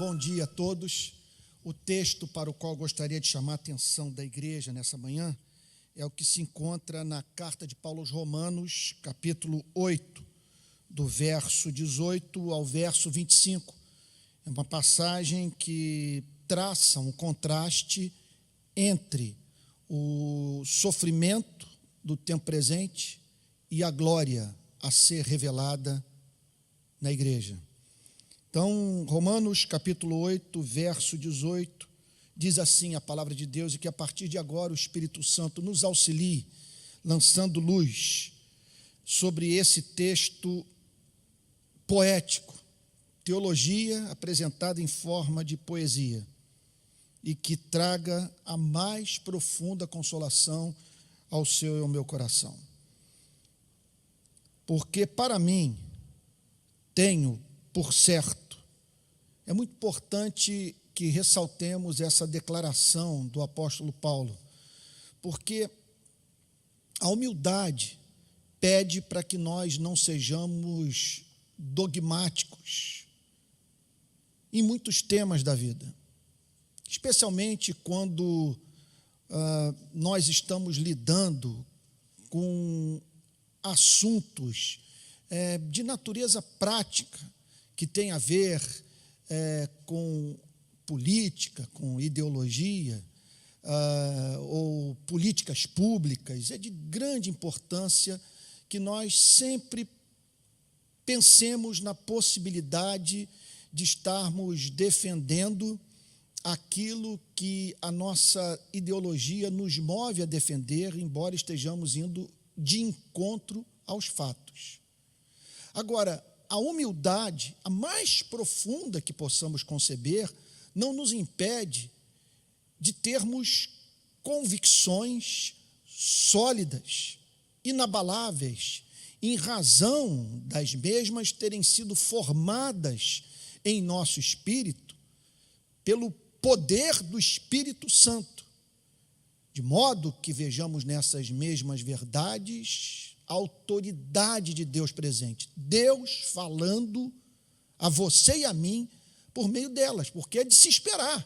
bom dia a todos. O texto para o qual gostaria de chamar a atenção da igreja nessa manhã é o que se encontra na carta de Paulo aos Romanos, capítulo 8, do verso 18 ao verso 25. É uma passagem que traça um contraste entre o sofrimento do tempo presente e a glória a ser revelada na igreja. Então, Romanos capítulo 8, verso 18, diz assim a palavra de Deus, e que a partir de agora o Espírito Santo nos auxilie, lançando luz sobre esse texto poético, teologia apresentada em forma de poesia, e que traga a mais profunda consolação ao seu e ao meu coração. Porque para mim, tenho por certo, é muito importante que ressaltemos essa declaração do apóstolo Paulo, porque a humildade pede para que nós não sejamos dogmáticos em muitos temas da vida, especialmente quando nós estamos lidando com assuntos de natureza prática, que tem a ver com política, com ideologia, ou políticas públicas. É de grande importância que nós sempre pensemos na possibilidade de estarmos defendendo aquilo que a nossa ideologia nos move a defender, embora estejamos indo de encontro aos fatos. Agora, a humildade, a mais profunda que possamos conceber, não nos impede de termos convicções sólidas, inabaláveis, em razão das mesmas terem sido formadas em nosso espírito pelo poder do Espírito Santo, de modo que vejamos nessas mesmas verdades a autoridade de Deus presente, Deus falando a você e a mim por meio delas, porque é de se esperar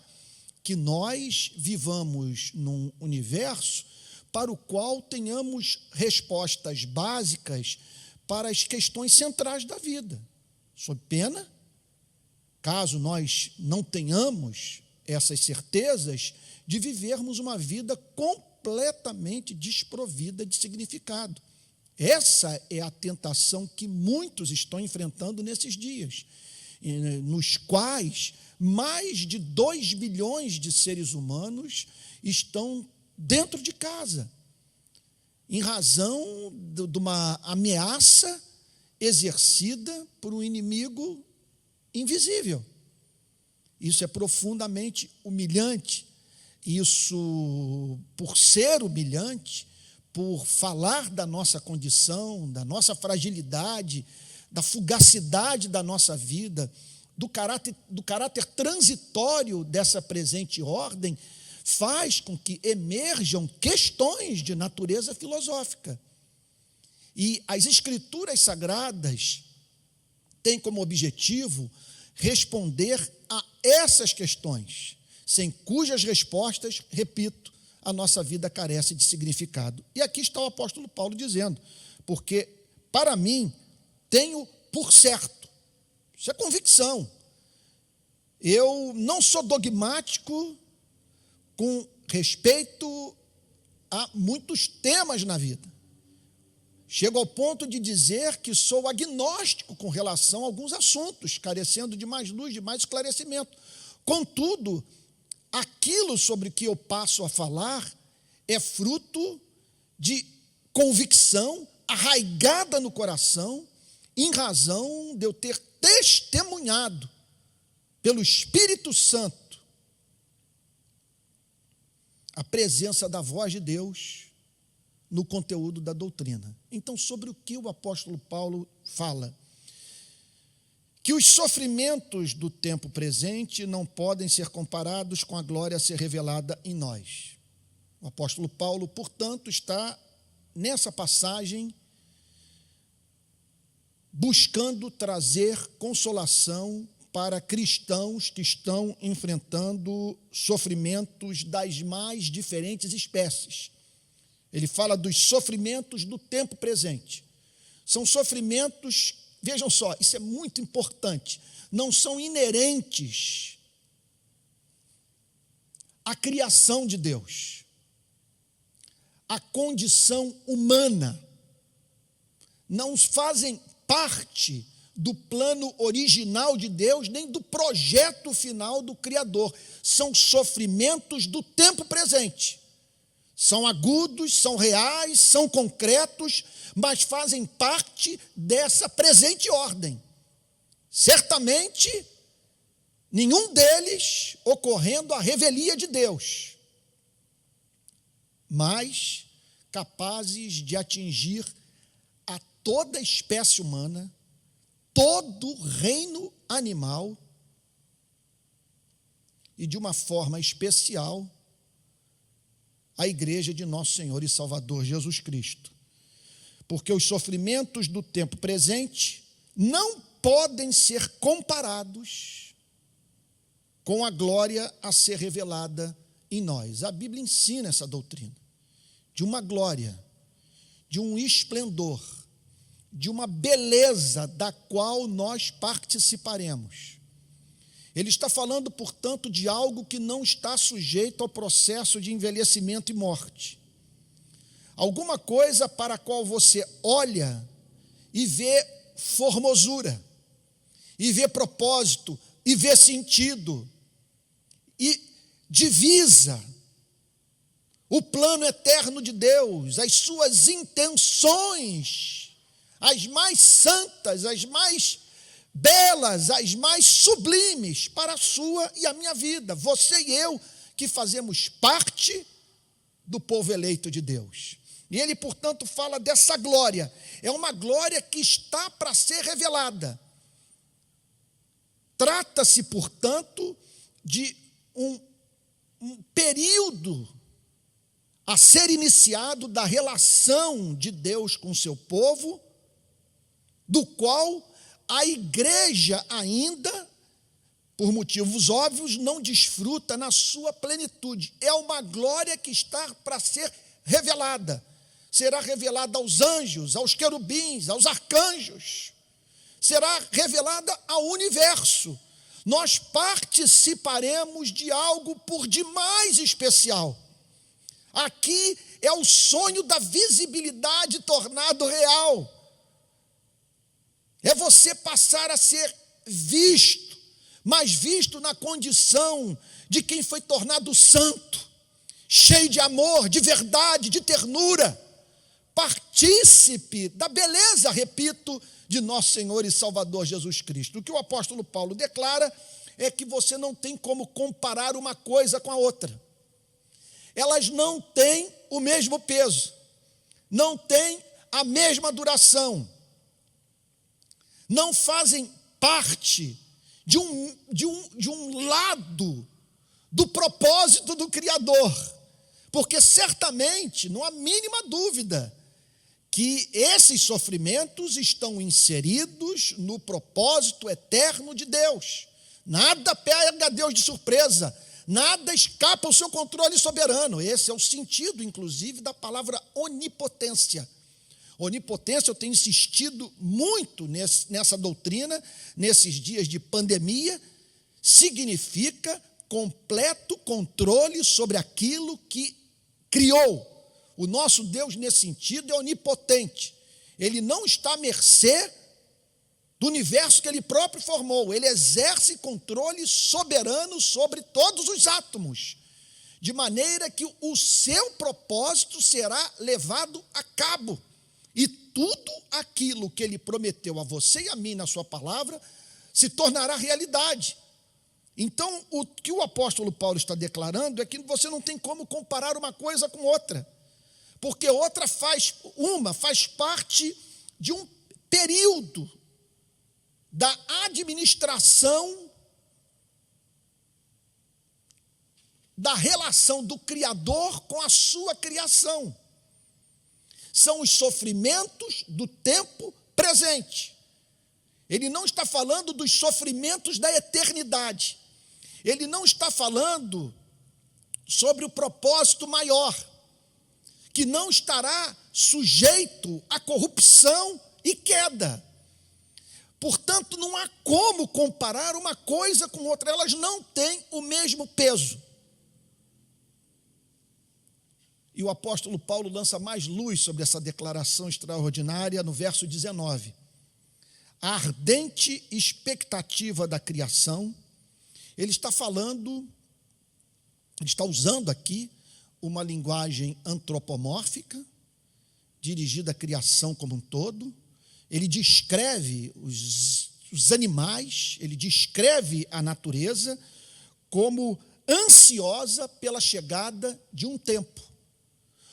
que nós vivamos num universo para o qual tenhamos respostas básicas para as questões centrais da vida, sob pena, caso nós não tenhamos essas certezas, de vivermos uma vida completamente desprovida de significado. Essa é a tentação que muitos estão enfrentando nesses dias, nos quais mais de 2 bilhões de seres humanos estão dentro de casa, em razão de uma ameaça exercida por um inimigo invisível. Isso é profundamente humilhante. Isso, por ser humilhante, por falar da nossa condição, da nossa fragilidade, da fugacidade da nossa vida, do caráter transitório dessa presente ordem, faz com que emerjam questões de natureza filosófica. E as Escrituras Sagradas têm como objetivo responder a essas questões, sem cujas respostas, repito, a nossa vida carece de significado. E aqui está o apóstolo Paulo dizendo, porque para mim tenho por certo, isso é convicção, eu não sou dogmático com respeito a muitos temas na vida. Chego ao ponto de dizer que sou agnóstico com relação a alguns assuntos, carecendo de mais luz, de mais esclarecimento. Contudo, aquilo sobre que eu passo a falar é fruto de convicção arraigada no coração, em razão de eu ter testemunhado pelo Espírito Santo a presença da voz de Deus no conteúdo da doutrina. Então, sobre o que o apóstolo Paulo fala? Que os sofrimentos do tempo presente não podem ser comparados com a glória a ser revelada em nós. O apóstolo Paulo, portanto, está nessa passagem buscando trazer consolação para cristãos que estão enfrentando sofrimentos das mais diferentes espécies. Ele fala dos sofrimentos do tempo presente. São sofrimentos, vejam só, isso é muito importante, não são inerentes à criação de Deus, à condição humana, não fazem parte do plano original de Deus, nem do projeto final do Criador. São sofrimentos do tempo presente. São agudos, são reais, são concretos, mas fazem parte dessa presente ordem. Certamente, nenhum deles ocorrendo à revelia de Deus, mas capazes de atingir a toda a espécie humana, todo o reino animal e, de uma forma especial, a igreja de nosso Senhor e Salvador Jesus Cristo. Porque os sofrimentos do tempo presente não podem ser comparados com a glória a ser revelada em nós. A Bíblia ensina essa doutrina de uma glória, de um esplendor, de uma beleza da qual nós participaremos. Ele está falando, portanto, de algo que não está sujeito ao processo de envelhecimento e morte. Alguma coisa para a qual você olha e vê formosura, e vê propósito, e vê sentido, e divisa o plano eterno de Deus, as suas intenções, as mais santas, as mais belas, as mais sublimes para a sua e a minha vida. Você e eu que fazemos parte do povo eleito de Deus. E ele, portanto, fala dessa glória. É uma glória que está para ser revelada. Trata-se, portanto, de um período a ser iniciado da relação de Deus com o seu povo, do qual a igreja ainda, por motivos óbvios, não desfruta na sua plenitude. É uma glória que está para ser revelada. Será revelada aos anjos, aos querubins, aos arcanjos. Será revelada ao universo. Nós participaremos de algo por demais especial. Aqui é o sonho da visibilidade tornado real. É você passar a ser visto, mas visto na condição de quem foi tornado santo, cheio de amor, de verdade, de ternura, partícipe da beleza, repito, de nosso Senhor e Salvador Jesus Cristo. O que o apóstolo Paulo declara é que você não tem como comparar uma coisa com a outra. Elas não têm o mesmo peso, não têm a mesma duração, não fazem parte de um lado do propósito do Criador, porque certamente, não há mínima dúvida, que esses sofrimentos estão inseridos no propósito eterno de Deus. Nada pega Deus de surpresa, nada escapa ao seu controle soberano. Esse é o sentido, inclusive, da palavra onipotência. Onipotência, eu tenho insistido muito nessa doutrina, nesses dias de pandemia, significa completo controle sobre aquilo que criou. O nosso Deus, nesse sentido, é onipotente. Ele não está à mercê do universo que ele próprio formou. Ele exerce controle soberano sobre todos os átomos, de maneira que o seu propósito será levado a cabo. E tudo aquilo que ele prometeu a você e a mim na sua palavra se tornará realidade. Então, o que o apóstolo Paulo está declarando é que você não tem como comparar uma coisa com outra, porque outra faz parte de um período da administração da relação do Criador com a sua criação. São os sofrimentos do tempo presente. Ele não está falando dos sofrimentos da eternidade. Ele não está falando sobre o propósito maior, que não estará sujeito à corrupção e queda. Portanto, não há como comparar uma coisa com outra, elas não têm o mesmo peso. E o apóstolo Paulo lança mais luz sobre essa declaração extraordinária no verso 19. A ardente expectativa da criação, ele está usando aqui uma linguagem antropomórfica, dirigida à criação como um todo. Ele descreve os animais, ele descreve a natureza como ansiosa pela chegada de um tempo.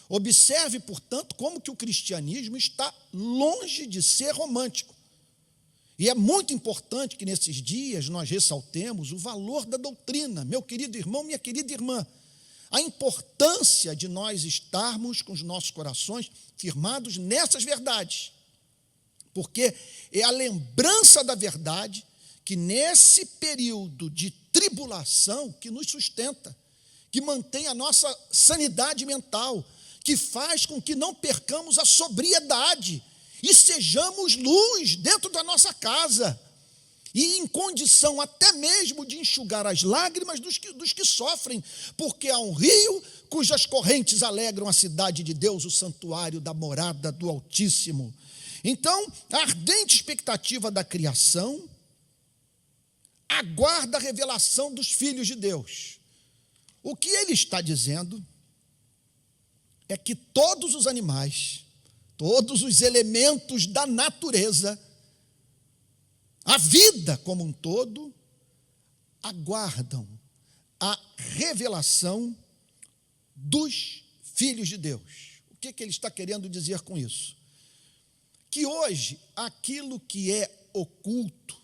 Observe, portanto, como que o cristianismo está longe de ser romântico. E é muito importante que nesses dias nós ressaltemos o valor da doutrina, meu querido irmão, minha querida irmã, a importância de nós estarmos com os nossos corações firmados nessas verdades, porque é a lembrança da verdade que nesse período de tribulação que nos sustenta, que mantém a nossa sanidade mental, que faz com que não percamos a sobriedade e sejamos luz dentro da nossa casa, e em condição até mesmo de enxugar as lágrimas dos que sofrem, porque há um rio cujas correntes alegram a cidade de Deus, o santuário da morada do Altíssimo. Então, a ardente expectativa da criação aguarda a revelação dos filhos de Deus. O que ele está dizendo é que todos os animais, todos os elementos da natureza, a vida como um todo, aguardam a revelação dos filhos de Deus. O que ele está querendo dizer com isso? Que hoje aquilo que é oculto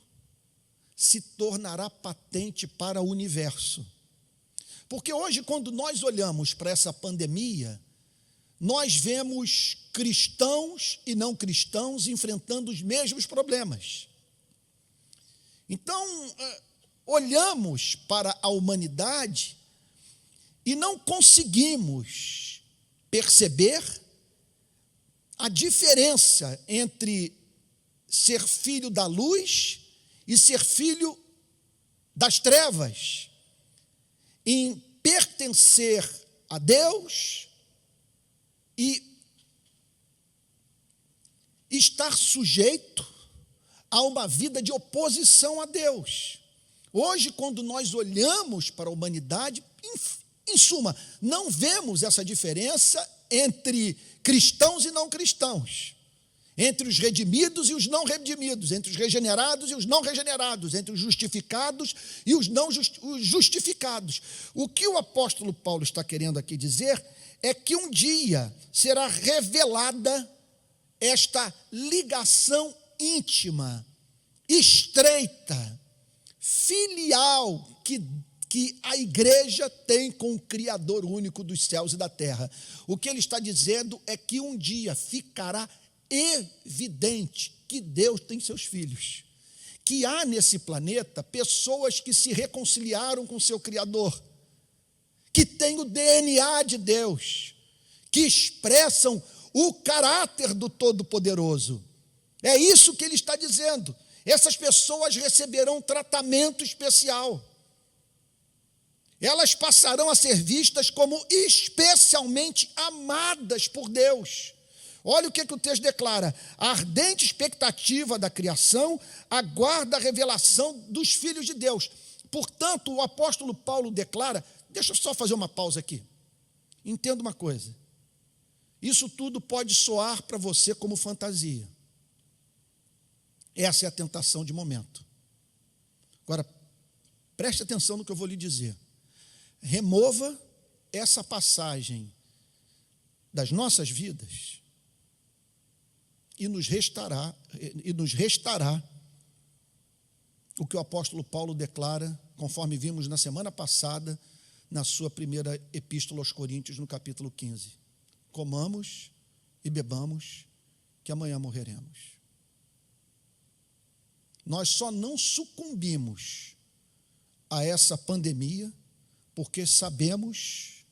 se tornará patente para o universo. Porque hoje, quando nós olhamos para essa pandemia, nós vemos cristãos e não cristãos enfrentando os mesmos problemas. Então, olhamos para a humanidade e não conseguimos perceber a diferença entre ser filho da luz e ser filho das trevas, em pertencer a Deus e estar sujeito a uma vida de oposição a Deus. Hoje, quando nós olhamos para a humanidade, em suma, não vemos essa diferença entre cristãos e não cristãos, entre os redimidos e os não redimidos, entre os regenerados e os não regenerados, entre os justificados e os não justificados. O que o apóstolo Paulo está querendo aqui dizer é que um dia será revelada esta ligação íntima, estreita, filial que a igreja tem com o Criador único dos céus e da terra. O que ele está dizendo é que um dia ficará evidente que Deus tem seus filhos, que há nesse planeta pessoas que se reconciliaram com seu Criador, que têm o DNA de Deus, que expressam o caráter do Todo-Poderoso. É isso que ele está dizendo. Essas pessoas receberão tratamento especial. Elas passarão a ser vistas como especialmente amadas por Deus. Olha o que o texto declara: a ardente expectativa da criação aguarda a revelação dos filhos de Deus. Portanto, o apóstolo Paulo declara, deixa eu só fazer uma pausa aqui. Entenda uma coisa. Isso tudo pode soar para você como fantasia. Essa é a tentação de momento. Agora, preste atenção no que eu vou lhe dizer. Remova essa passagem das nossas vidas e nos restará o que o apóstolo Paulo declara, conforme vimos na semana passada, na sua primeira epístola aos Coríntios, no capítulo 15. Comamos e bebamos, que amanhã morreremos. nós só não sucumbimos a essa pandemia porque sabemos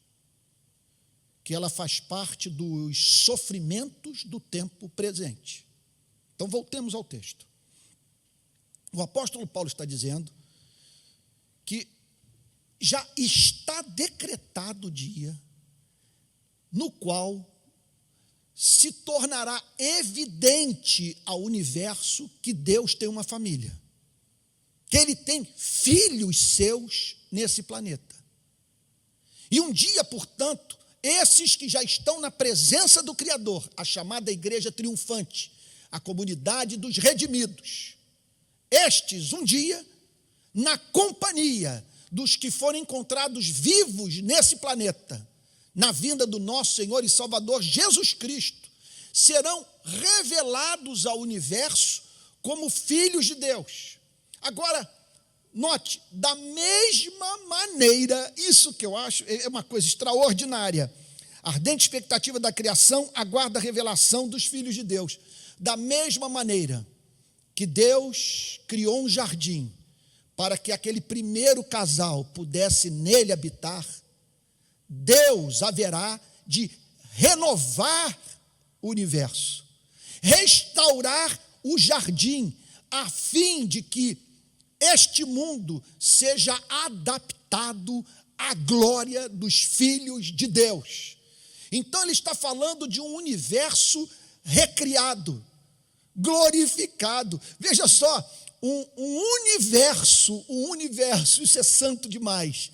que ela faz parte dos sofrimentos do tempo presente. Então, voltemos ao texto. O apóstolo Paulo está dizendo que já está decretado o dia no qual se tornará evidente ao universo que Deus tem uma família, que Ele tem filhos seus nesse planeta. E um dia, portanto, esses que já estão na presença do Criador, a chamada igreja triunfante, a comunidade dos redimidos, estes, um dia, na companhia dos que forem encontrados vivos nesse planeta, na vinda do nosso Senhor e Salvador Jesus Cristo, serão revelados ao universo como filhos de Deus. Agora, note, da mesma maneira, isso que eu acho é uma coisa extraordinária, a ardente expectativa da criação aguarda a revelação dos filhos de Deus. Da mesma maneira que Deus criou um jardim para que aquele primeiro casal pudesse nele habitar, Deus haverá de renovar o universo, restaurar o jardim, a fim de que este mundo seja adaptado à glória dos filhos de Deus. Então ele está falando de um universo recriado, glorificado. Veja só, um universo, isso é santo demais,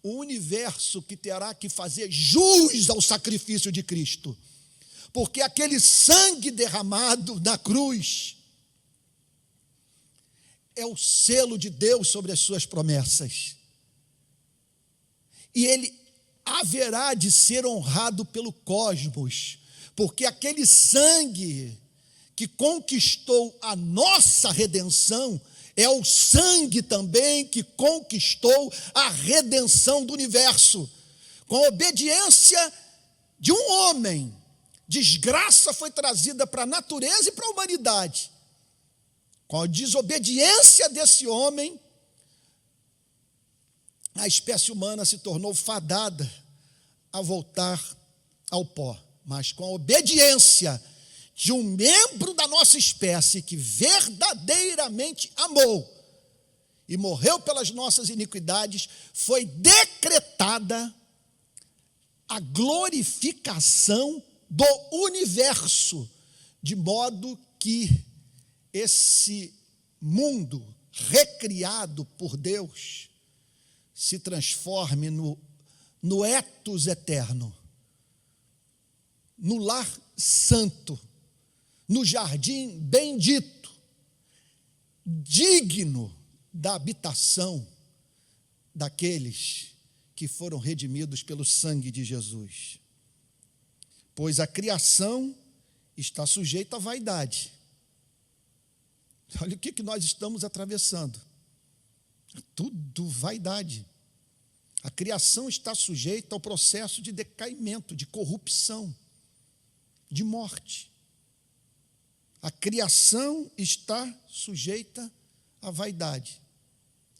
um universo que terá que fazer jus ao sacrifício de Cristo, porque aquele sangue derramado na cruz é o selo de Deus sobre as suas promessas, e ele haverá de ser honrado pelo cosmos, porque aquele sangue que conquistou a nossa redenção é o sangue também que conquistou a redenção do universo. Com a obediência de um homem, desgraça foi trazida para a natureza e para a humanidade. Com a desobediência desse homem, a espécie humana se tornou fadada a voltar ao pó. Mas com a obediência de um membro da nossa espécie que verdadeiramente amou e morreu pelas nossas iniquidades, foi decretada a glorificação do universo, de modo que esse mundo recriado por Deus se transforme no etos eterno, no lar santo, no jardim bendito, digno da habitação daqueles que foram redimidos pelo sangue de Jesus. Pois a criação está sujeita à vaidade. Olha o que nós estamos atravessando. Tudo vaidade. A criação está sujeita ao processo de decaimento, de corrupção, de morte. A criação está sujeita à vaidade.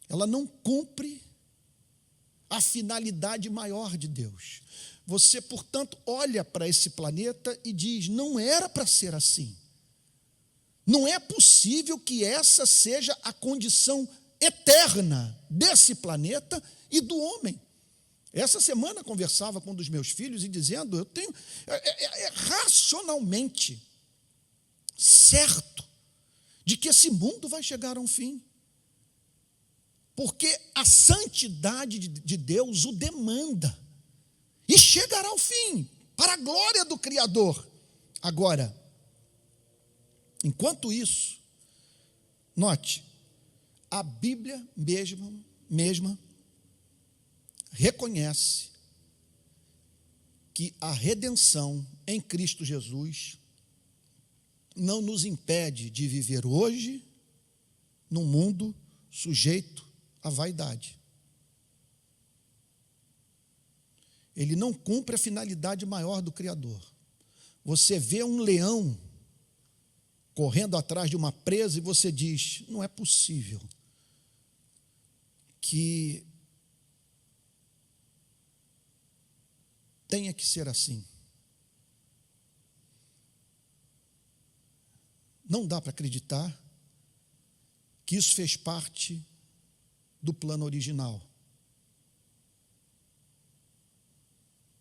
Ela não cumpre a finalidade maior de Deus. Você, portanto, olha para esse planeta e diz: não era para ser assim. Não é possível que essa seja a condição eterna desse planeta e do homem. Essa semana conversava com um dos meus filhos e dizendo: eu tenho racionalmente certo de que esse mundo vai chegar a um fim, porque a santidade de Deus o demanda, e chegará ao fim, para a glória do Criador. Agora, enquanto isso, note, a Bíblia mesma reconhece que a redenção em Cristo Jesus não nos impede de viver hoje num mundo sujeito à vaidade. Ele não cumpre a finalidade maior do Criador. Você vê um leão correndo atrás de uma presa, e você diz: não é possível que tenha que ser assim. Não dá para acreditar que isso fez parte do plano original.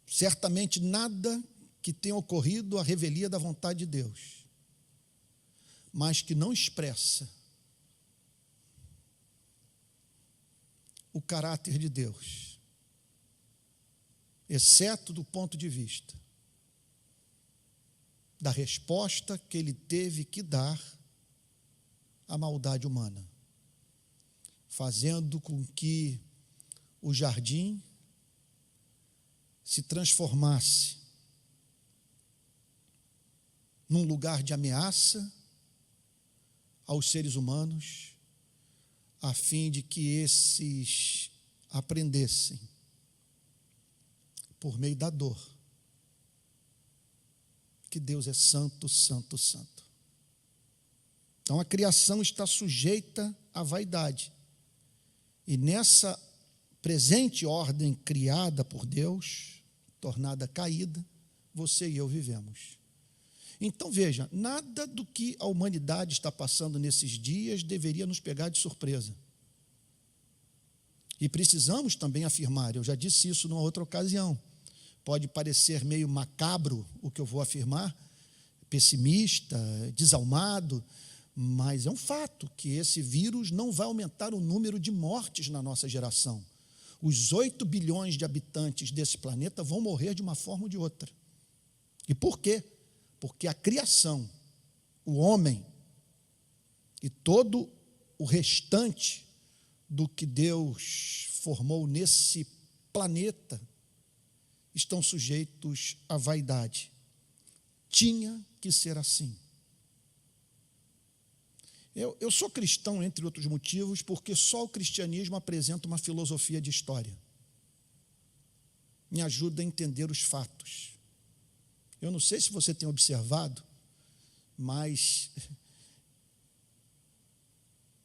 Certamente nada que tenha ocorrido à revelia da vontade de Deus, mas que não expressa o caráter de Deus, exceto do ponto de vista da resposta que ele teve que dar à maldade humana, fazendo com que o jardim se transformasse num lugar de ameaça aos seres humanos, a fim de que esses aprendessem, por meio da dor, que Deus é santo, santo, santo. Então a criação está sujeita à vaidade. E nessa presente ordem criada por Deus, tornada caída, você e eu vivemos. Então veja, nada do que a humanidade está passando nesses dias deveria nos pegar de surpresa. E precisamos também afirmar, eu já disse isso numa outra ocasião, pode parecer meio macabro o que eu vou afirmar, pessimista, desalmado, mas é um fato que esse vírus não vai aumentar o número de mortes na nossa geração. Os 8 bilhões de habitantes desse planeta vão morrer de uma forma ou de outra. E por quê? Porque a criação, o homem e todo o restante do que Deus formou nesse planeta estão sujeitos à vaidade. Tinha que ser assim. Eu sou cristão, entre outros motivos, porque só o cristianismo apresenta uma filosofia de história. Me ajuda a entender os fatos. Eu não sei se você tem observado, mas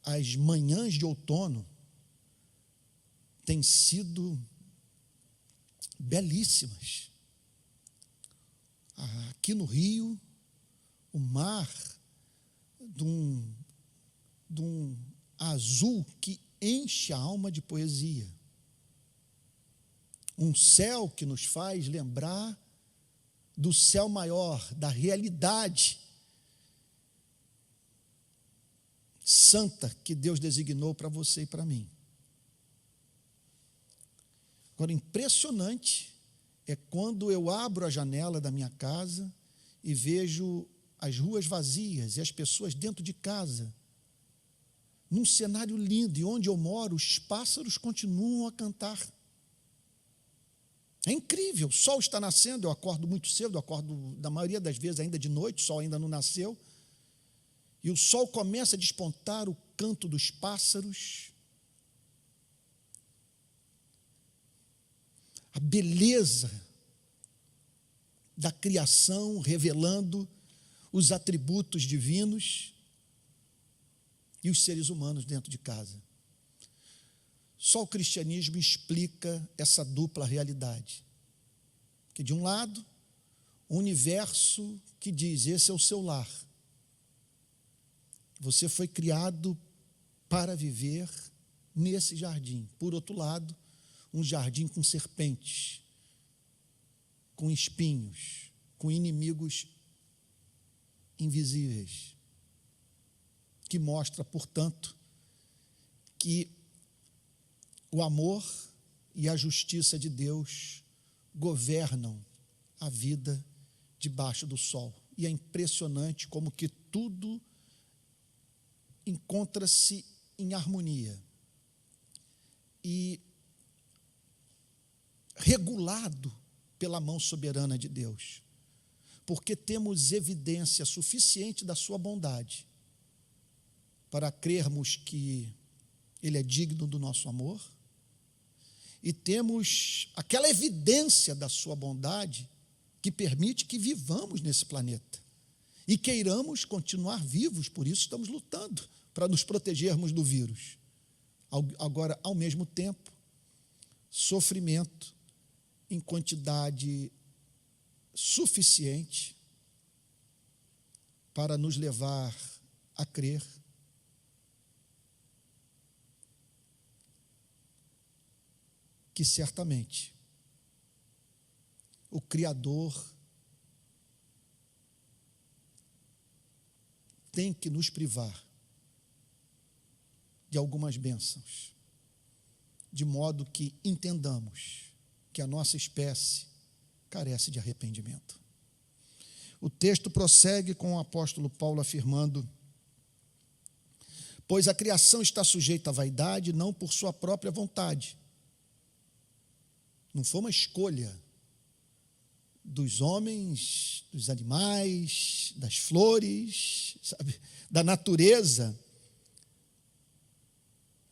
as manhãs de outono têm sido belíssimas. Aqui no Rio, o mar de um azul que enche a alma de poesia. Um céu que nos faz lembrar do céu maior, da realidade santa que Deus designou para você e para mim. Agora, impressionante é quando eu abro a janela da minha casa e vejo as ruas vazias e as pessoas dentro de casa, num cenário lindo, e onde eu moro, os pássaros continuam a cantar. É incrível, o sol está nascendo, eu acordo muito cedo, eu acordo, da maioria das vezes, ainda de noite, o sol ainda não nasceu, e o sol começa a despontar o canto dos pássaros, a beleza da criação revelando os atributos divinos e os seres humanos dentro de casa. Só o cristianismo explica essa dupla realidade. Que de um lado, o universo que diz, esse é o seu lar. Você foi criado para viver nesse jardim. Por outro lado, um jardim com serpentes, com espinhos, com inimigos invisíveis, que mostra, portanto, que o amor e a justiça de Deus governam a vida debaixo do sol. E é impressionante como que tudo encontra-se em harmonia e regulado pela mão soberana de Deus, porque temos evidência suficiente da sua bondade para crermos que Ele é digno do nosso amor, e temos aquela evidência da sua bondade que permite que vivamos nesse planeta. e queiramos continuar vivos, por isso estamos lutando para nos protegermos do vírus. Agora, ao mesmo tempo, sofrimento em quantidade suficiente para nos levar a crer que certamente o Criador tem que nos privar de algumas bênçãos, de modo que entendamos que a nossa espécie carece de arrependimento. O texto prossegue com o apóstolo Paulo afirmando: pois a criação está sujeita à vaidade, não por sua própria vontade. Não foi uma escolha dos homens, dos animais, das flores, sabe, da natureza,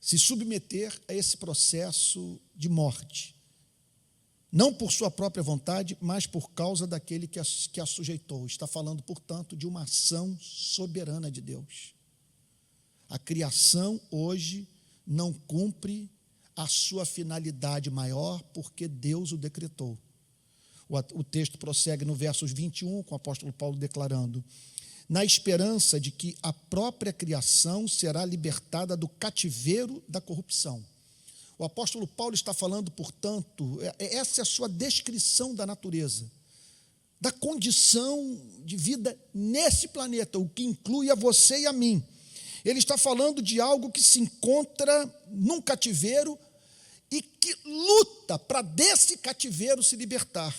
se submeter a esse processo de morte. Não por sua própria vontade, mas por causa daquele que a sujeitou. Está falando, portanto, de uma ação soberana de Deus. A criação hoje não cumpre a sua finalidade maior porque Deus o decretou. O texto prossegue no versos 21, com o apóstolo Paulo declarando: na esperança de que a própria criação será libertada do cativeiro da corrupção. O apóstolo Paulo está falando, portanto, essa é a sua descrição da natureza, da condição de vida nesse planeta, o que inclui a você e a mim. Ele está falando de algo que se encontra num cativeiro e que luta para desse cativeiro se libertar,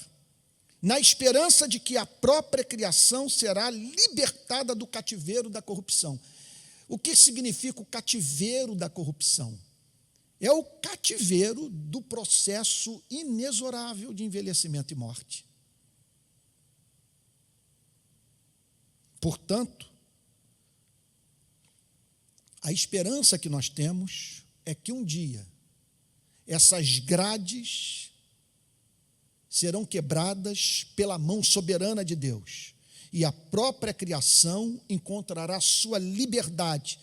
na esperança de que a própria criação será libertada do cativeiro da corrupção. O que significa o cativeiro da corrupção? É o cativeiro do processo inexorável de envelhecimento e morte. Portanto, a esperança que nós temos é que um dia essas grades serão quebradas pela mão soberana de Deus e a própria criação encontrará sua liberdade,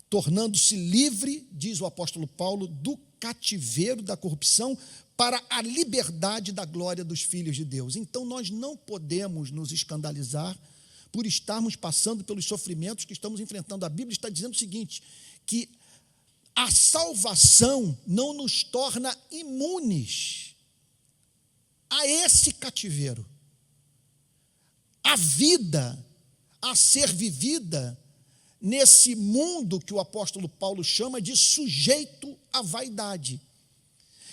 tornando-se livre, diz o apóstolo Paulo, do cativeiro da corrupção para a liberdade da glória dos filhos de Deus. Então, nós não podemos nos escandalizar por estarmos passando pelos sofrimentos que estamos enfrentando. A Bíblia está dizendo o seguinte, que a salvação não nos torna imunes a esse cativeiro. A vida a ser vivida nesse mundo que o apóstolo Paulo chama de sujeito à vaidade.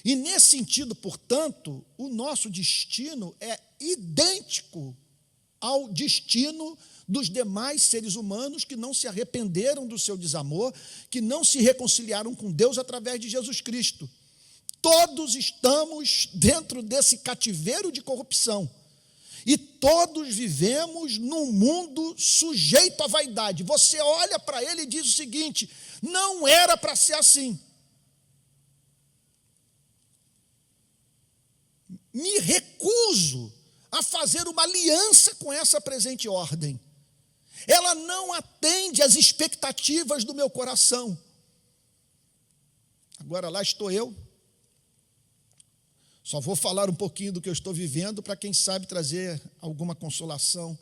E nesse sentido, portanto, o nosso destino é idêntico ao destino dos demais seres humanos que não se arrependeram do seu desamor, que não se reconciliaram com Deus através de Jesus Cristo. Todos estamos dentro desse cativeiro de corrupção. E todos vivemos num mundo sujeito à vaidade. Você olha para ele e diz o seguinte: não era para ser assim. Me recuso a fazer uma aliança com essa presente ordem. Ela não atende às expectativas do meu coração. Agora lá estou eu. Só vou falar um pouquinho do que eu estou vivendo para, quem sabe, trazer alguma consolação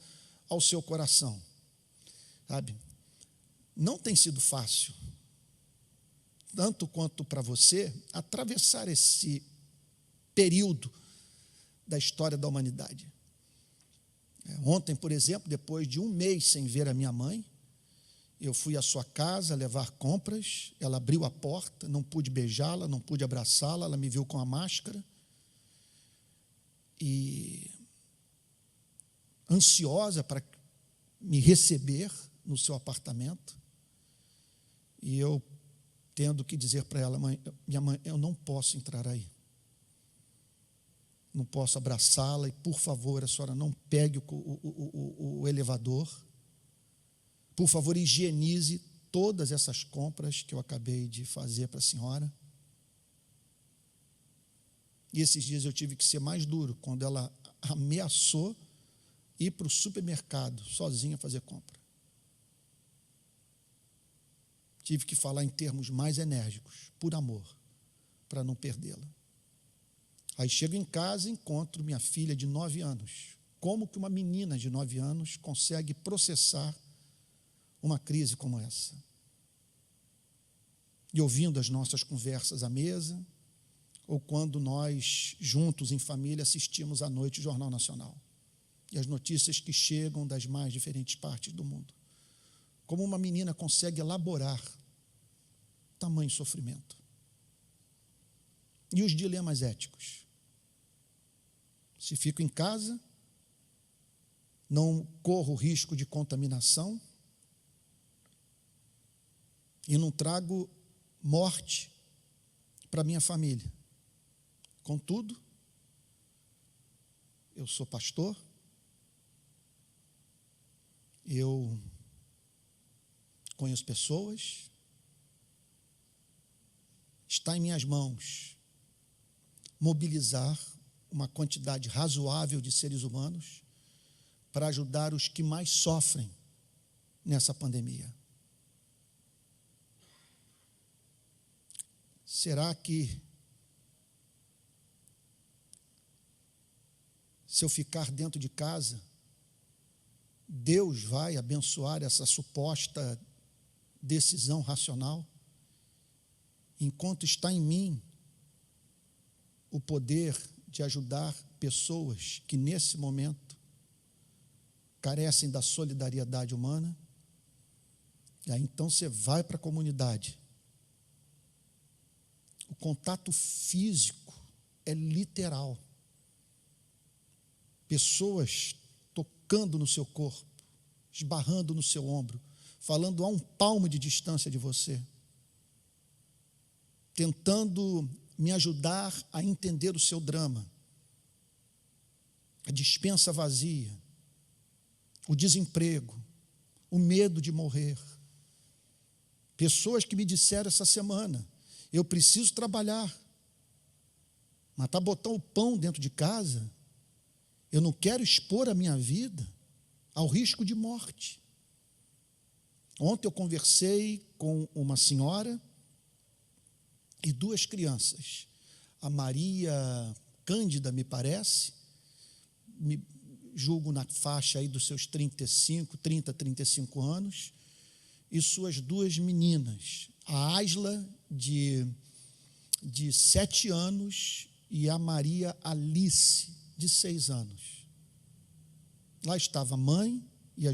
ao seu coração. Sabe? Não tem sido fácil, tanto quanto para você, atravessar esse período da história da humanidade. Ontem, por exemplo, depois de um mês sem ver a minha mãe, eu fui à sua casa levar compras, ela abriu a porta, não pude beijá-la, não pude abraçá-la, ela me viu com a máscara, e ansiosa para me receber no seu apartamento, e eu tendo que dizer para ela: minha mãe, eu não posso entrar aí, não posso abraçá-la, e por favor, a senhora não pegue o elevador, por favor, higienize todas essas compras que eu acabei de fazer para a senhora. E esses dias eu tive que ser mais duro, quando ela ameaçou ir para o supermercado sozinha fazer compra. Tive que falar em termos mais enérgicos, por amor, para não perdê-la. Aí chego em casa e encontro minha filha de 9 anos. Como que uma menina de 9 anos consegue processar uma crise como essa? E ouvindo as nossas conversas à mesa, ou quando nós, juntos em família, assistimos à noite o Jornal Nacional. E as notícias que chegam das mais diferentes partes do mundo. Como uma menina consegue elaborar tamanho sofrimento. E os dilemas éticos. Se fico em casa, não corro risco de contaminação e não trago morte para minha família. Contudo, eu sou pastor, eu conheço pessoas, está em minhas mãos mobilizar uma quantidade razoável de seres humanos para ajudar os que mais sofrem nessa pandemia. Será que, se eu ficar dentro de casa, Deus vai abençoar essa suposta decisão racional? Enquanto está em mim o poder de ajudar pessoas que, nesse momento, carecem da solidariedade humana, e aí então você vai para a comunidade. O contato físico é literal. Pessoas tocando no seu corpo, esbarrando no seu ombro, falando a um palmo de distância de você, tentando me ajudar a entender o seu drama, a despensa vazia, o desemprego, o medo de morrer. Pessoas que me disseram essa semana: eu preciso trabalhar, mas para botar o pão dentro de casa, eu não quero expor a minha vida ao risco de morte. Ontem eu conversei com uma senhora e 2 crianças, a Maria Cândida, me parece, julgo na faixa aí dos seus 30, 35 anos, e suas 2 meninas, a Asla, de 7 anos, e a Maria Alice, de 6 anos. Lá estava a mãe e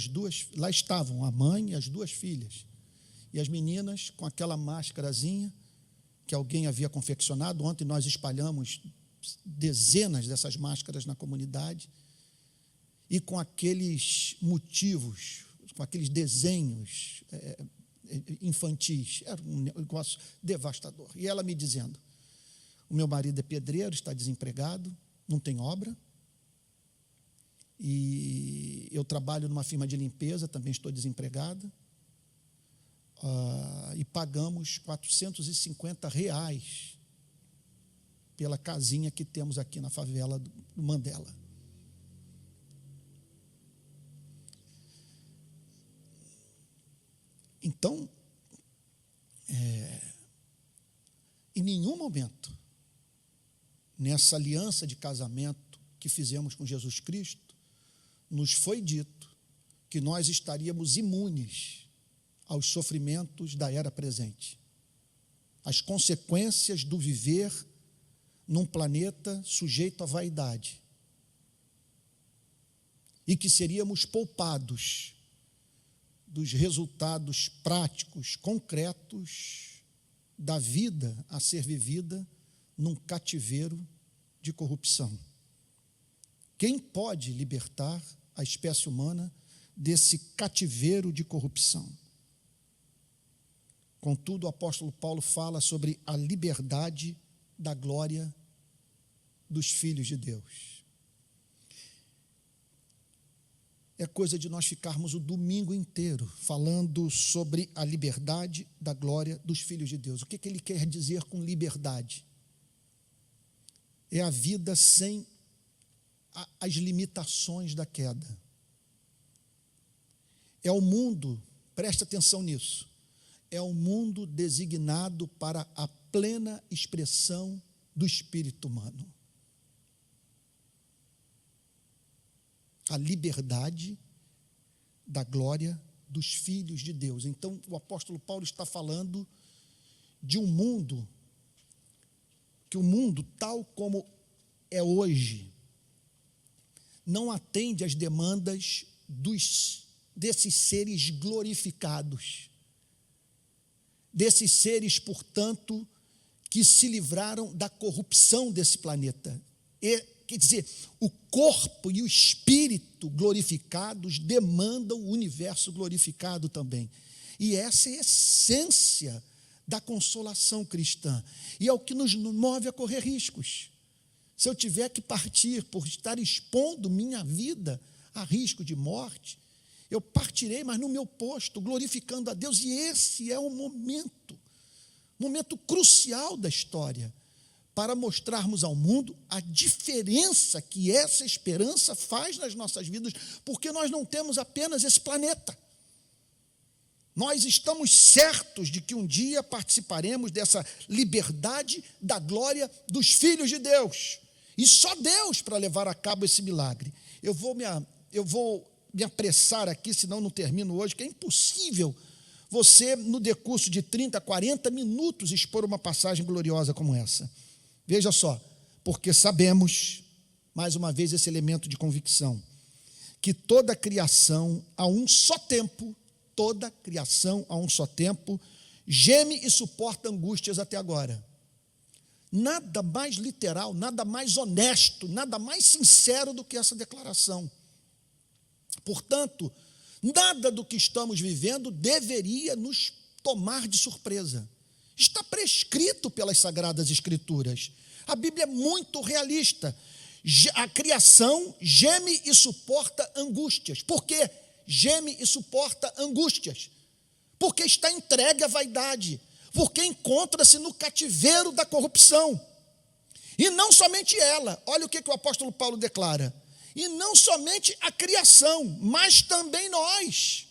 lá estavam a mãe e as 2 filhas, e as meninas com aquela máscarazinha que alguém havia confeccionado. Ontem nós espalhamos dezenas dessas máscaras na comunidade, e com aqueles motivos, com aqueles desenhos infantis. Era um negócio devastador. E ela me dizendo: o meu marido é pedreiro, está desempregado, não tem obra, e eu trabalho numa firma de limpeza, também estou desempregada, e pagamos R$450 pela casinha que temos aqui na favela do Mandela. Então, em nenhum momento, nessa aliança de casamento que fizemos com Jesus Cristo, nos foi dito que nós estaríamos imunes aos sofrimentos da era presente, às consequências do viver num planeta sujeito à vaidade, e que seríamos poupados dos resultados práticos, concretos da vida a ser vivida num cativeiro de corrupção. Quem pode libertar a espécie humana desse cativeiro de corrupção? Contudo, o apóstolo Paulo fala sobre a liberdade da glória dos filhos de Deus. É coisa de nós ficarmos o domingo inteiro falando sobre a liberdade da glória dos filhos de Deus. O que ele quer dizer com liberdade? É a vida sem as limitações da queda. É o mundo, preste atenção nisso, é o mundo designado para a plena expressão do espírito humano. A liberdade da glória dos filhos de Deus. Então, o apóstolo Paulo está falando de um mundo, que o mundo, tal como é hoje, não atende às demandas desses seres glorificados, desses seres, portanto, que se livraram da corrupção desse planeta. Quer dizer, o corpo e o espírito glorificados demandam o universo glorificado também. E essa é a essência da consolação cristã. E é o que nos move a correr riscos. Se eu tiver que partir por estar expondo minha vida a risco de morte, eu partirei, mas no meu posto, glorificando a Deus. E esse é o momento crucial da história, para mostrarmos ao mundo a diferença que essa esperança faz nas nossas vidas, porque nós não temos apenas esse planeta. Nós estamos certos de que um dia participaremos dessa liberdade da glória dos filhos de Deus. E só Deus para levar a cabo esse milagre. Eu vou me apressar aqui, senão não termino hoje, que é impossível você, no decurso de 30, 40 minutos, expor uma passagem gloriosa como essa. Veja só, porque sabemos, mais uma vez esse elemento de convicção, que toda a criação a um só tempo, geme e suporta angústias até agora. Nada mais literal, nada mais honesto, nada mais sincero do que essa declaração. Portanto, nada do que estamos vivendo deveria nos tomar de surpresa. Está prescrito pelas Sagradas Escrituras. A Bíblia é muito realista. A criação geme e suporta angústias. Por quê? Geme e suporta angústias. Porque está entregue à vaidade. Porque encontra-se no cativeiro da corrupção. E não somente ela. Olha o que o apóstolo Paulo declara. E não somente a criação, mas também nós.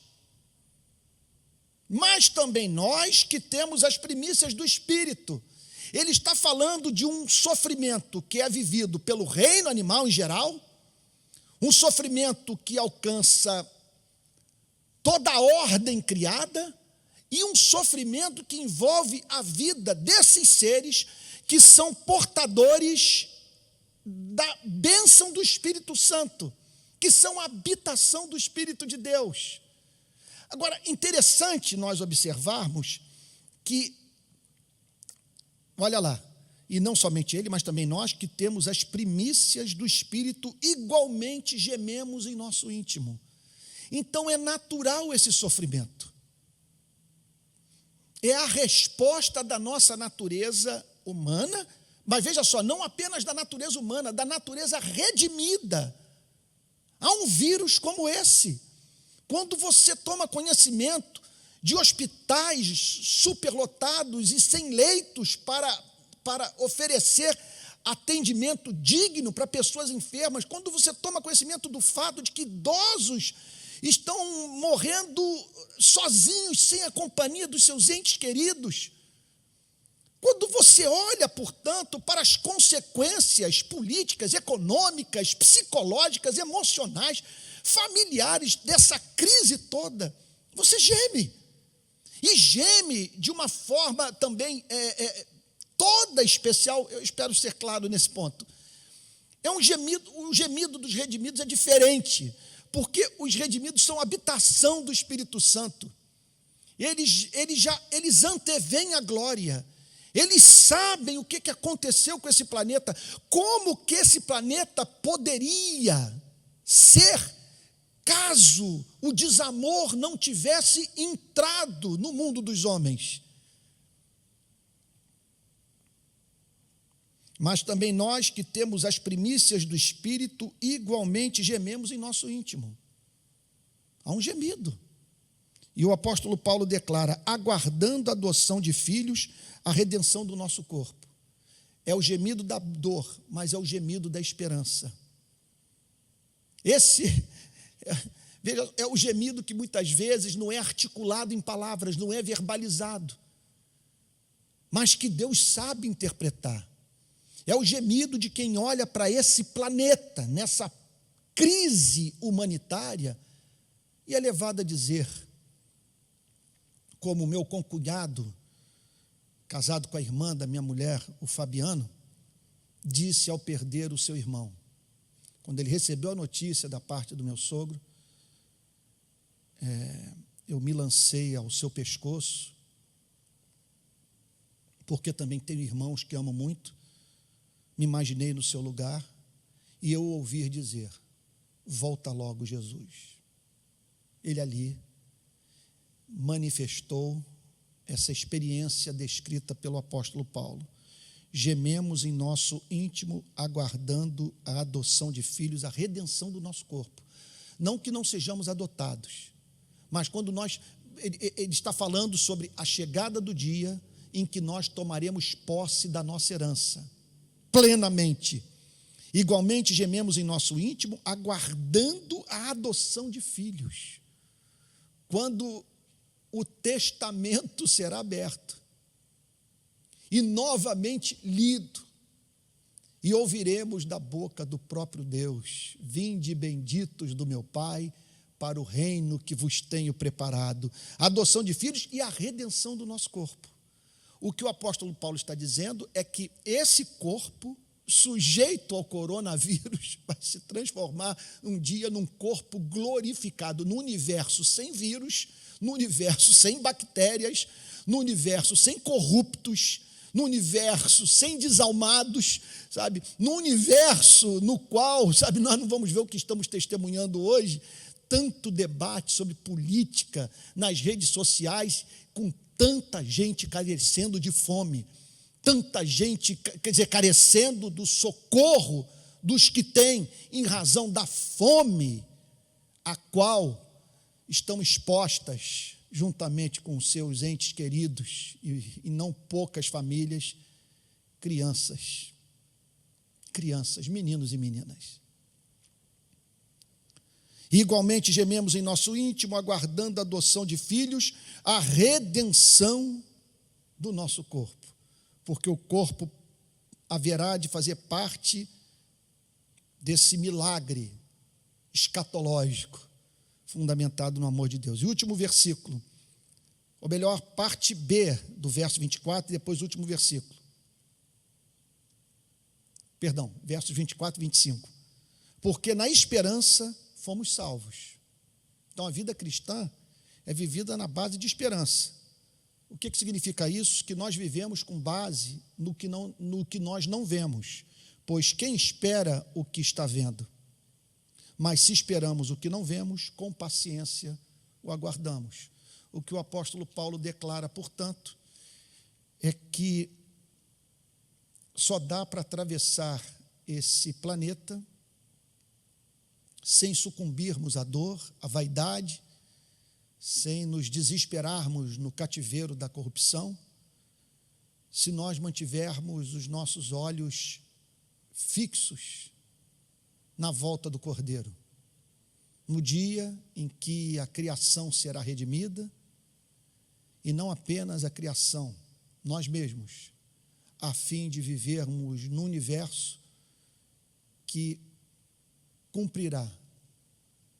Mas também nós que temos as primícias do Espírito. Ele está falando de um sofrimento que é vivido pelo reino animal em geral, um sofrimento que alcança toda a ordem criada, e um sofrimento que envolve a vida desses seres que são portadores da bênção do Espírito Santo, que são a habitação do Espírito de Deus. Agora, interessante nós observarmos que, olha lá, e não somente ele, mas também nós que temos as primícias do Espírito, igualmente gememos em nosso íntimo. Então é natural esse sofrimento. É a resposta da nossa natureza humana, mas veja só, não apenas da natureza humana, da natureza redimida. Há um vírus como esse. Quando você toma conhecimento de hospitais superlotados e sem leitos para oferecer atendimento digno para pessoas enfermas, quando você toma conhecimento do fato de que idosos estão morrendo sozinhos, sem a companhia dos seus entes queridos, quando você olha, portanto, para as consequências políticas, econômicas, psicológicas, emocionais, familiares dessa crise toda, você geme. E geme de uma forma também toda especial. Eu espero ser claro nesse ponto. É um gemido, o gemido dos redimidos é diferente, porque os redimidos são a habitação do Espírito Santo. Eles anteveem a glória. Eles sabem o que aconteceu com esse planeta, como que esse planeta poderia ser caso o desamor não tivesse entrado no mundo dos homens. Mas também nós que temos as primícias do Espírito, igualmente gememos em nosso íntimo. Há um gemido. E o apóstolo Paulo declara, aguardando a adoção de filhos, a redenção do nosso corpo. É o gemido da dor, mas é o gemido da esperança. Veja, é o gemido que muitas vezes não é articulado em palavras, não é verbalizado, mas que Deus sabe interpretar. É o gemido de quem olha para esse planeta, nessa crise humanitária, e é levado a dizer, como o meu concunhado, casado com a irmã da minha mulher, o Fabiano, disse ao perder o seu irmão, quando ele recebeu a notícia da parte do meu sogro, eu me lancei ao seu pescoço, porque também tenho irmãos que amo muito, me imaginei no seu lugar, e eu ouvi dizer, volta logo, Jesus. Ele ali manifestou essa experiência descrita pelo apóstolo Paulo. Gememos em nosso íntimo, aguardando a adoção de filhos, a redenção do nosso corpo. Não que não sejamos adotados, mas quando ele está falando sobre a chegada do dia em que nós tomaremos posse da nossa herança, plenamente. Igualmente gememos em nosso íntimo, aguardando a adoção de filhos. Quando o testamento será aberto e novamente lido, e ouviremos da boca do próprio Deus, vinde benditos do meu Pai, para o reino que vos tenho preparado, a adoção de filhos e a redenção do nosso corpo. O que o apóstolo Paulo está dizendo é que esse corpo, sujeito ao coronavírus, vai se transformar um dia num corpo glorificado, no universo sem vírus, no universo sem bactérias, no universo sem corruptos, no universo sem desalmados, sabe? No universo no qual, sabe, nós não vamos ver o que estamos testemunhando hoje, tanto debate sobre política nas redes sociais, com tanta gente carecendo de fome, tanta gente, quer dizer, carecendo do socorro dos que têm, em razão da fome a qual estão expostas, juntamente com seus entes queridos, e não poucas famílias, crianças, meninos e meninas. Igualmente gememos em nosso íntimo, aguardando a adoção de filhos, a redenção do nosso corpo, porque o corpo haverá de fazer parte desse milagre escatológico, fundamentado no amor de Deus. E o último versículo, ou melhor, parte B do verso 24, e depois o último versículo. Perdão, versos 24 e 25. Porque na esperança fomos salvos. Então a vida cristã é vivida na base de esperança. O que significa isso? Que nós vivemos com base no que nós não vemos, pois quem espera o que está vendo? Mas se esperamos o que não vemos, com paciência o aguardamos. O que o apóstolo Paulo declara, portanto, é que só dá para atravessar esse planeta sem sucumbirmos à dor, à vaidade, sem nos desesperarmos no cativeiro da corrupção, se nós mantivermos os nossos olhos fixos na volta do Cordeiro, no dia em que a criação será redimida, e não apenas a criação, nós mesmos, a fim de vivermos num universo que cumprirá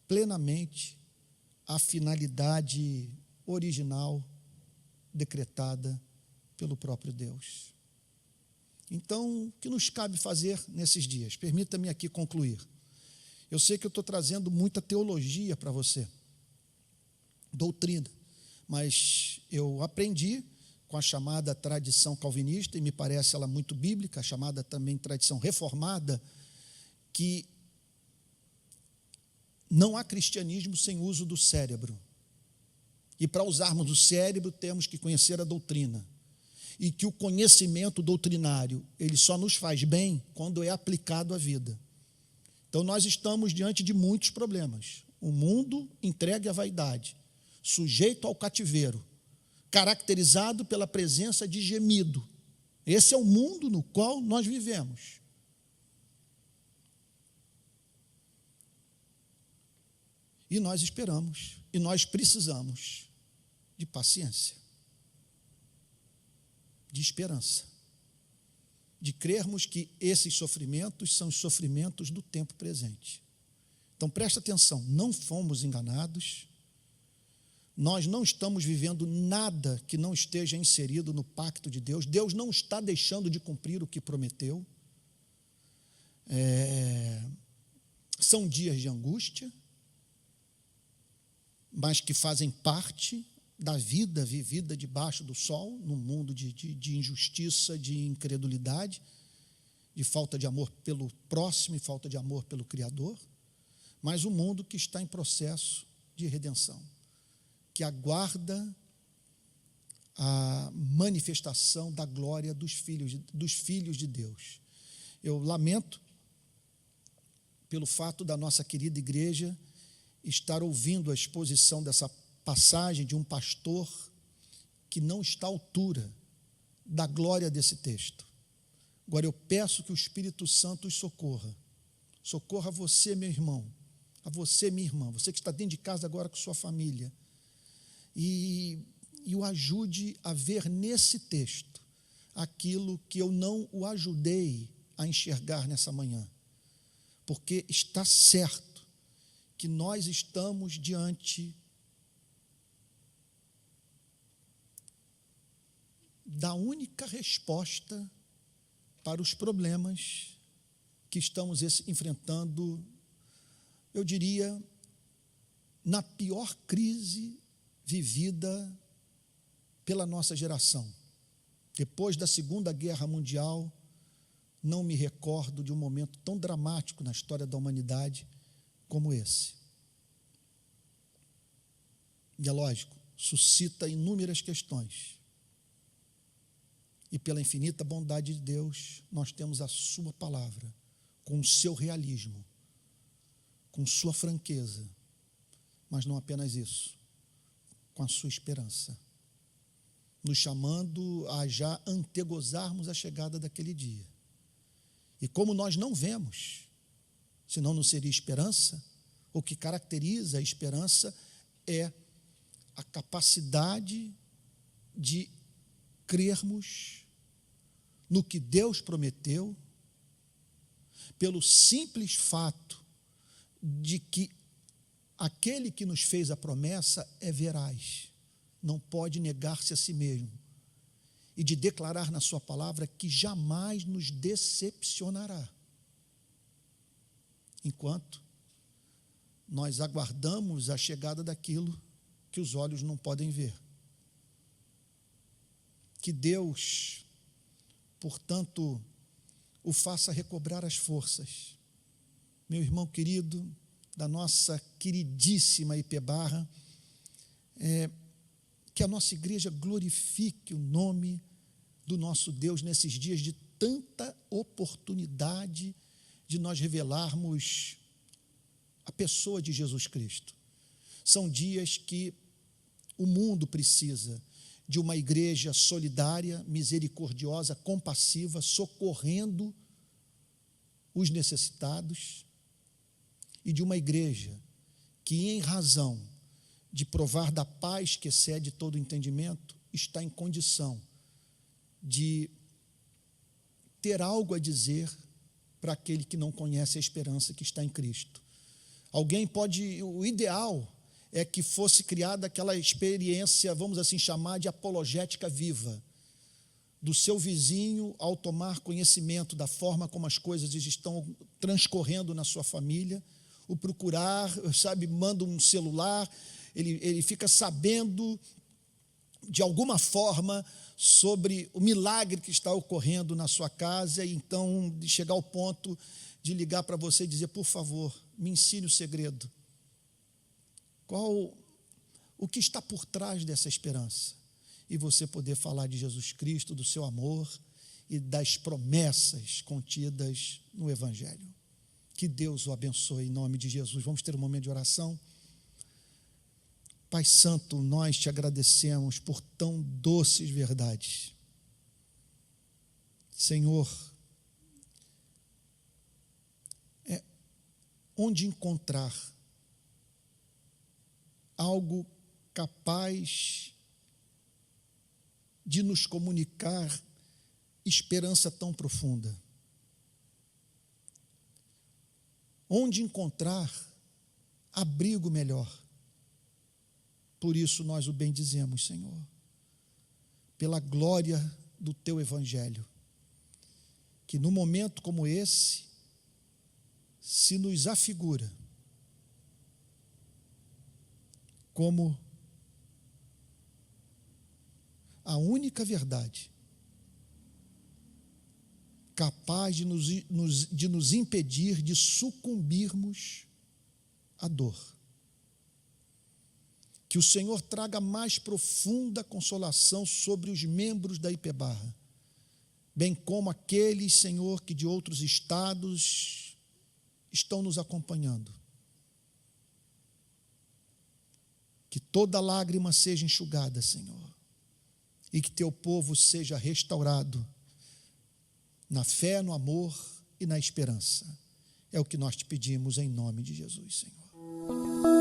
plenamente a finalidade original decretada pelo próprio Deus. Então, o que nos cabe fazer nesses dias? Permita-me aqui concluir. Eu sei que eu estou trazendo muita teologia para você, doutrina, mas eu aprendi com a chamada tradição calvinista, e me parece ela muito bíblica, a chamada também tradição reformada, que não há cristianismo sem uso do cérebro. E para usarmos o cérebro, temos que conhecer a doutrina. E que o conhecimento doutrinário, ele só nos faz bem quando é aplicado à vida. Então, nós estamos diante de muitos problemas. O mundo entregue à vaidade, sujeito ao cativeiro, caracterizado pela presença de gemido. Esse é o mundo no qual nós vivemos. E nós esperamos, e nós precisamos de paciência, de esperança, de crermos que esses sofrimentos são os sofrimentos do tempo presente. Então, presta atenção, não fomos enganados, nós não estamos vivendo nada que não esteja inserido no pacto de Deus, Deus não está deixando de cumprir o que prometeu. São dias de angústia, mas que fazem parte da vida vivida debaixo do sol, num mundo de injustiça, de incredulidade, de falta de amor pelo próximo e falta de amor pelo Criador, mas um mundo que está em processo de redenção, que aguarda a manifestação da glória dos filhos de Deus. Eu lamento pelo fato da nossa querida igreja estar ouvindo a exposição dessa passagem de um pastor que não está à altura da glória desse texto. Agora, eu peço que o Espírito Santo os socorra você, meu irmão, a você, minha irmã, você que está dentro de casa agora com sua família, e o ajude a ver nesse texto aquilo que eu não o ajudei a enxergar nessa manhã, porque está certo que nós estamos diante da única resposta para os problemas que estamos enfrentando, eu diria, na pior crise vivida pela nossa geração. Depois da Segunda Guerra Mundial, não me recordo de um momento tão dramático na história da humanidade como esse. E é lógico, suscita inúmeras questões. E pela infinita bondade de Deus, nós temos a sua palavra, com o seu realismo, com sua franqueza, mas não apenas isso, com a sua esperança, nos chamando a já antegozarmos a chegada daquele dia. E como nós não vemos, senão não seria esperança, o que caracteriza a esperança é a capacidade de crermos no que Deus prometeu, pelo simples fato de que aquele que nos fez a promessa é veraz, não pode negar-se a si mesmo, e de declarar na sua palavra que jamais nos decepcionará, enquanto nós aguardamos a chegada daquilo que os olhos não podem ver. Que Deus, portanto, o faça recobrar as forças. Meu irmão querido, da nossa queridíssima IPBarra, que a nossa igreja glorifique o nome do nosso Deus nesses dias de tanta oportunidade de nós revelarmos a pessoa de Jesus Cristo. São dias que o mundo precisa de uma igreja solidária, misericordiosa, compassiva, socorrendo os necessitados, e de uma igreja que, em razão de provar da paz que excede todo entendimento, está em condição de ter algo a dizer para aquele que não conhece a esperança que está em Cristo. O ideal é que fosse criada aquela experiência, vamos assim chamar, de apologética viva, do seu vizinho ao tomar conhecimento da forma como as coisas estão transcorrendo na sua família, o procurar, manda um celular, ele fica sabendo de alguma forma sobre o milagre que está ocorrendo na sua casa, e então de chegar ao ponto de ligar para você e dizer: por favor, me ensine o segredo. O que está por trás dessa esperança? E você poder falar de Jesus Cristo, do seu amor e das promessas contidas no Evangelho. Que Deus o abençoe em nome de Jesus. Vamos ter um momento de oração. Pai Santo, nós te agradecemos por tão doces verdades. Senhor, onde encontrar algo capaz de nos comunicar esperança tão profunda. Onde encontrar abrigo melhor? Por isso nós o bendizemos, Senhor, pela glória do teu evangelho, que no momento como esse se nos afigura como a única verdade capaz de nos impedir de sucumbirmos à dor. Que o Senhor traga mais profunda consolação sobre os membros da IPEBarra, bem como aqueles, Senhor, que de outros estados estão nos acompanhando. Que toda lágrima seja enxugada, Senhor, e que teu povo seja restaurado na fé, no amor e na esperança. É o que nós te pedimos em nome de Jesus, Senhor.